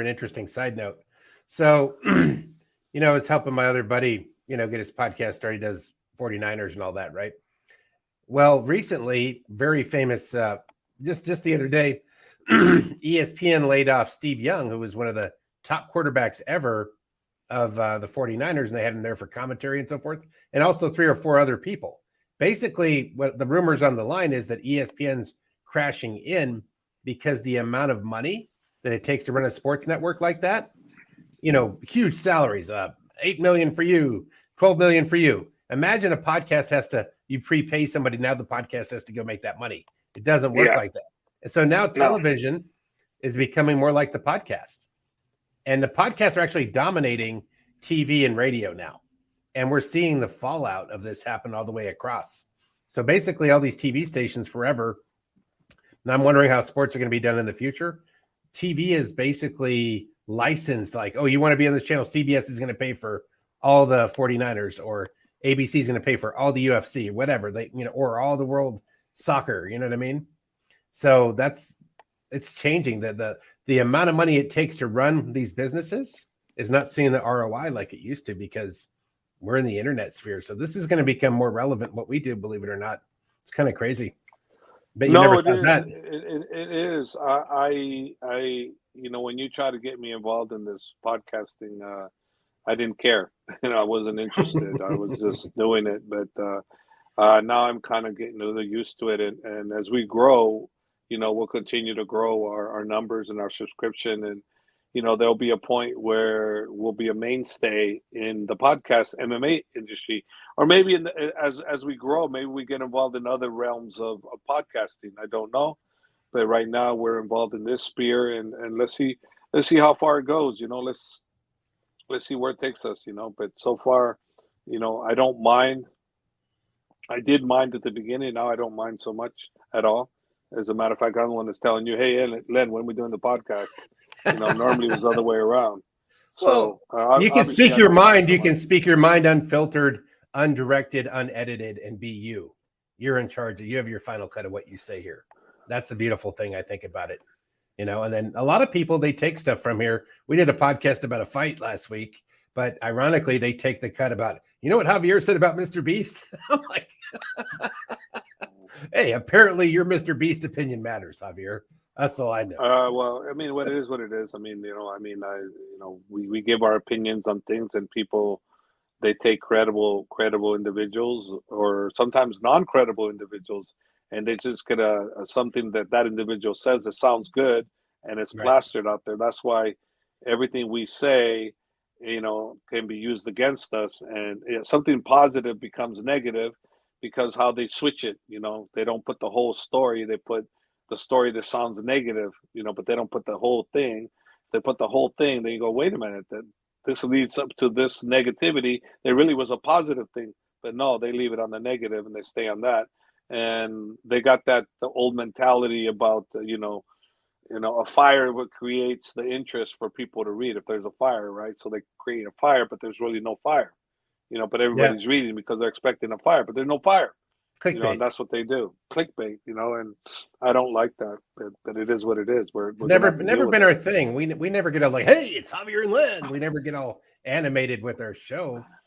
An interesting side note. So, I was helping my other buddy, get his podcast started. He does 49ers and all that, right? Well, recently, very famous, just the other day, ESPN laid off Steve Young, who was one of the top quarterbacks ever of the 49ers, and they had him there for commentary and so forth, and also 3 or 4 other people. Basically, what the rumors on the line is that ESPN's crashing in because the amount of money that it takes to run a sports network like that, huge salaries, 8 million for you, 12 million for you. Imagine a podcast you prepay somebody. Now the podcast has to go make that money. It doesn't work like that. And so now television is becoming more like the podcast. And the podcasts are actually dominating TV and radio now. And we're seeing the fallout of this happen all the way across. So basically all these TV stations forever, and I'm wondering how sports are going to be done in the future. TV is basically licensed, like, oh, you want to be on this channel, CBS is going to pay for all the 49ers, or ABC is going to pay for all the UFC, whatever, or all the world soccer, you know what I mean? So it's changing. The amount of money it takes to run these businesses is not seeing the ROI like it used to, because we're in the internet sphere. So this is going to become more relevant, what we do, believe it or not. It's kind of crazy. But you never thought that. It is. I when you try to get me involved in this podcasting, I didn't care. I wasn't interested. I was just doing it. But now I'm kind of getting a little used to it. And as we grow, we'll continue to grow our numbers and our subscription. And, there'll be a point where we'll be a mainstay in the podcast MMA industry. Or maybe as we grow, maybe we get involved in other realms of podcasting. I don't know. But right now we're involved in this sphere, and let's see how far it goes. Let's see where it takes us. But so far, I don't mind. I did mind at the beginning. Now I don't mind so much at all. As a matter of fact, I'm the one that's telling you, hey, Len, when are we doing the podcast? Normally it was the other way around. So you can speak your mind. You can speak your mind unfiltered, undirected, unedited, and be you. You're in charge. You have your final cut of what you say here. That's the beautiful thing I think about it. And then a lot of people, they take stuff from here. We did a podcast about a fight last week, but ironically, they take the cut about, what Javier said about Mr. Beast? I'm like, hey, apparently your Mr. Beast opinion matters, Javier. That's all I know. Well, I mean, what it is. I mean, we give our opinions on things, and people, they take credible individuals, or sometimes non-credible individuals, and they just get something that individual says that sounds good, and it's plastered out there. That's why everything we say, can be used against us, and something positive becomes negative because how they switch it. They don't put the whole story. They put the story that sounds negative, but they don't put the whole thing. They put the whole thing, then you go, wait a minute, that this leads up to this negativity. There really was a positive thing, but no, they leave it on the negative and they stay on that. And they got the old mentality about, a fire what creates the interest for people to read if there's a fire, right? So they create a fire, but there's really no fire, but everybody's reading because they're expecting a fire, but there's no fire. Clickbait. That's what they do. Clickbait, and I don't like that, but it is what it is. It's never been our thing. We never get all like, hey, it's Javier and Len. We never get all animated with our show.